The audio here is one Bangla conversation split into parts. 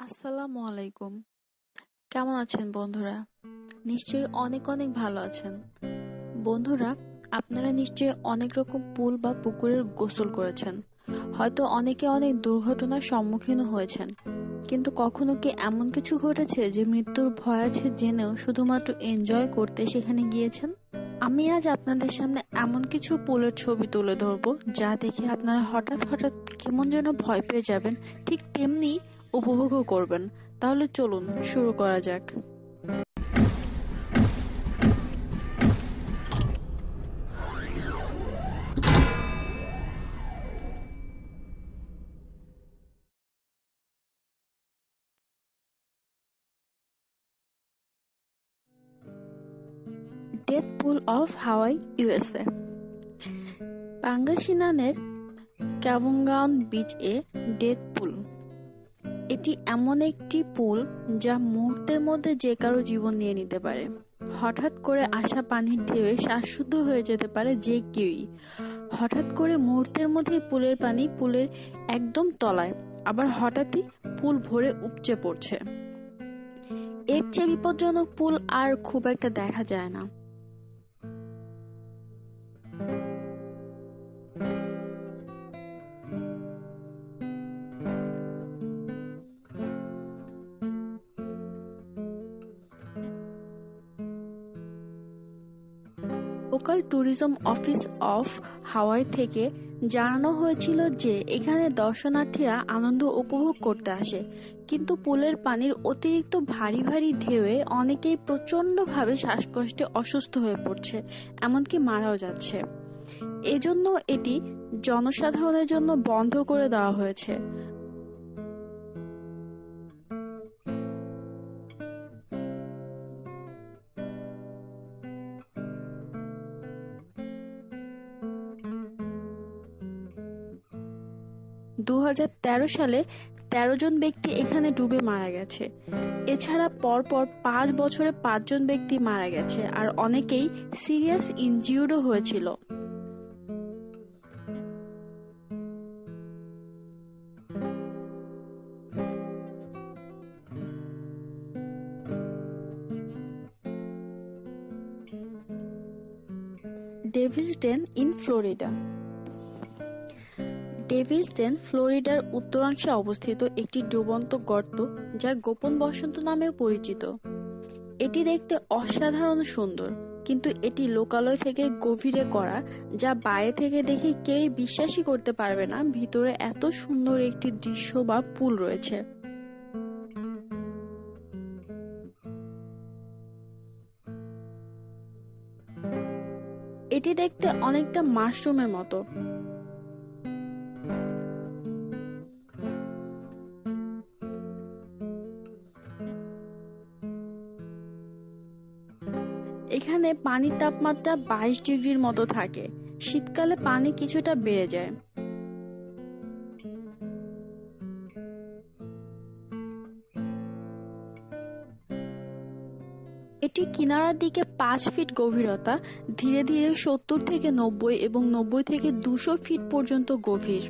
আসসালামু আলাইকুম। কেমন আছেন বন্ধুরা? নিশ্চয়ই অনেক অনেক ভালো আছেন। বন্ধুরা, আপনারা নিশ্চয়ই অনেক রকম পুল বা পুকুরের গোসল করেছেন। হয়তো অনেকে অনেক দুর্ঘটনার সম্মুখীন হয়েছেন। কিন্তু কখনো কি এমন কিছু ঘটেছে যে মৃত্যুর ভয় আছে জেনেও শুধুমাত্র এনজয় করতে সেখানে গিয়েছেন? আমি আজ আপনাদের সামনে এমন কিছু পুলের ছবি তুলে ধরবো যা দেখে আপনারা হঠাৎ হঠাৎ কেমন যেন ভয় পেয়ে যাবেন, ঠিক তেমনি উপভোগও করবেন। তাহলে চলুন শুরু করা যাক। Death pool of Hawaii, USA. পাঙ্গাসিনানের ক্যাভুঙ্গাউন বিচ এ ডেথ পুল। এটি এমন একটি পুল যা মুহূর্তের মধ্যে যে কারো জীবন নিয়ে নিতে পারে। হঠাৎ করে আসা পানির ঢেউয়ে শ্বাসরুদ্ধ হয়ে যেতে পারে যে কেউই। হঠাৎ করে মুহূর্তের মধ্যেই পুলের পানি পুলের একদম তলায়, আবার হঠাৎই পুল ভরে উপচে পড়ছে। এর চেয়ে বিপজ্জনক পুল আর খুব একটা দেখা যায় না। লোকাল ট্যুরিজম অফিস অফ হাওয়াই থেকে জানানো হয়েছিল যে এখানে দর্শনার্থীরা আনন্দ উপভোগ করতে আসে, কিন্তু পুলের পানির অতিরিক্ত ভারী ভারী ঢেউয়ে অনেকেই প্রচণ্ডভাবে শ্বাসকষ্টে অসুস্থ হয়ে পড়ছে, এমনকি মারাও যাচ্ছে। এজন্য এটি জনসাধারণের জন্য বন্ধ করে দেওয়া হয়েছে। 2013 সালে 13 জন ব্যক্তি এখানে ডুবে মারা গেছে। এছাড়া পরপর 5 বছরে 5 জন ব্যক্তি মারা গেছে, আর অনেকেই সিরিয়াস ইনজিউর্ডও হয়েছিল। Devil's den in Florida. Devil's den ফ্লোরিডার উত্তরাংশে অবস্থিত একটি ডুবন্ত গর্ত যা গোপন বসন্ত নামেও পরিচিত। এটি দেখতে অসাধারণ সুন্দর, কিন্তু এটি লোকালয় থেকে গভীরে করা, যা বাইরে থেকে দেখে কেউই বিশ্বাসই করতে পারবে না ভিতরে এত সুন্দর একটি দৃশ্য বা পুল রয়েছে। এটি দেখতে অনেকটা মাশরুমের মতো। এখানে পানির তাপমাত্রা 22 ডিগ্রির মতো থাকে। শীতকালে পানি কিছুটা বেড়ে যায়। এটি কিনারার দিকে 5 ফিট গভীরতা, ধীরে ধীরে 70 থেকে 90 এবং 90 থেকে 200 ফিট পর্যন্ত গভীর।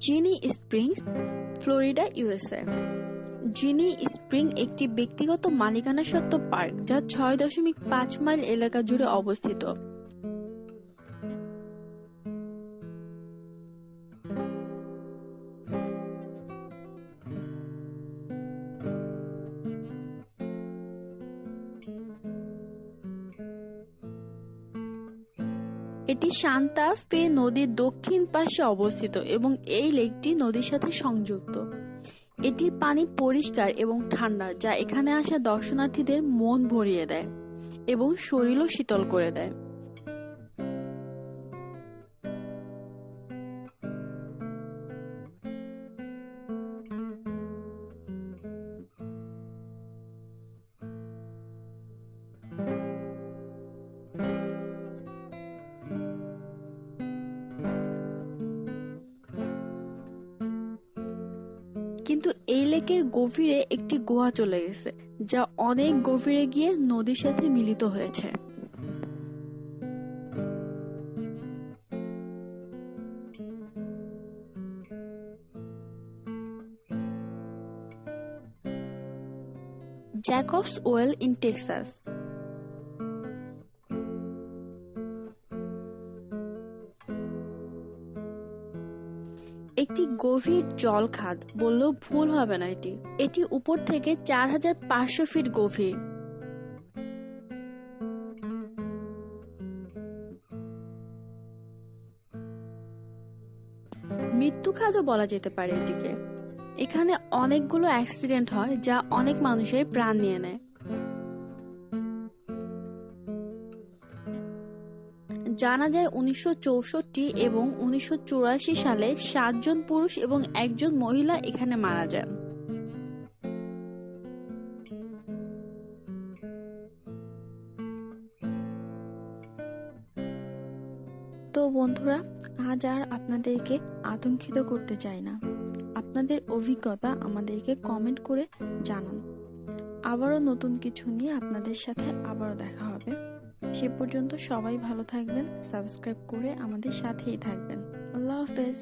জিনি স্প্রিংস, ফ্লোরিডা, ইউএসএ। জিনি স্প্রিং একটি ব্যক্তিগত মালিকানাসত্ত্ব পার্ক যা 6.5 মাইল এলাকা জুড়ে অবস্থিত। এটি সান্তা ফে নদীর দক্ষিণ পাশে অবস্থিত এবং এই লেকটি নদীর সাথে সংযুক্ত। এটির পানি পরিষ্কার এবং ঠান্ডা, যা এখানে আসা দর্শনার্থীদের মন ভরিয়ে দেয় এবং শরীরও শীতল করে দেয়। কিন্তু কিন্তু এই লেকের গভীরে একটি গুহা চলে গেছে, যা অনেক গভীরে গিয়ে নদীর সাথে মিলিত হয়েছে। Jacobs well in Texas. একটি গভীর জল খাদ বললেও ভুল হবে না। এটি উপর থেকে 4500 ফিট গভীর। মৃত্যু খাদও বলা যেতে পারে এটিকে। এখানে অনেকগুলো অ্যাক্সিডেন্ট হয় যা অনেক মানুষের প্রাণ নিয়ে নেয়। জানা যায় 1964 এবং 1984 সালে 7 জন পুরুষ এবং 1 জন মহিলা এখানে মারা যান। তো বন্ধুরা, আজ আর আপনাদেরকে আতঙ্কিত করতে চাই না। আপনাদের অভিজ্ঞতা আমাদেরকে কমেন্ট করে জানান। আবারও নতুন কিছু নিয়ে আপনাদের সাথে আবারও দেখা হবে। সে পর্যন্ত সবাই ভালো থাকবেন, সাবস্ক্রাইব করে আমাদের সাথেই থাকবেন। আল্লাহ হাফেজ।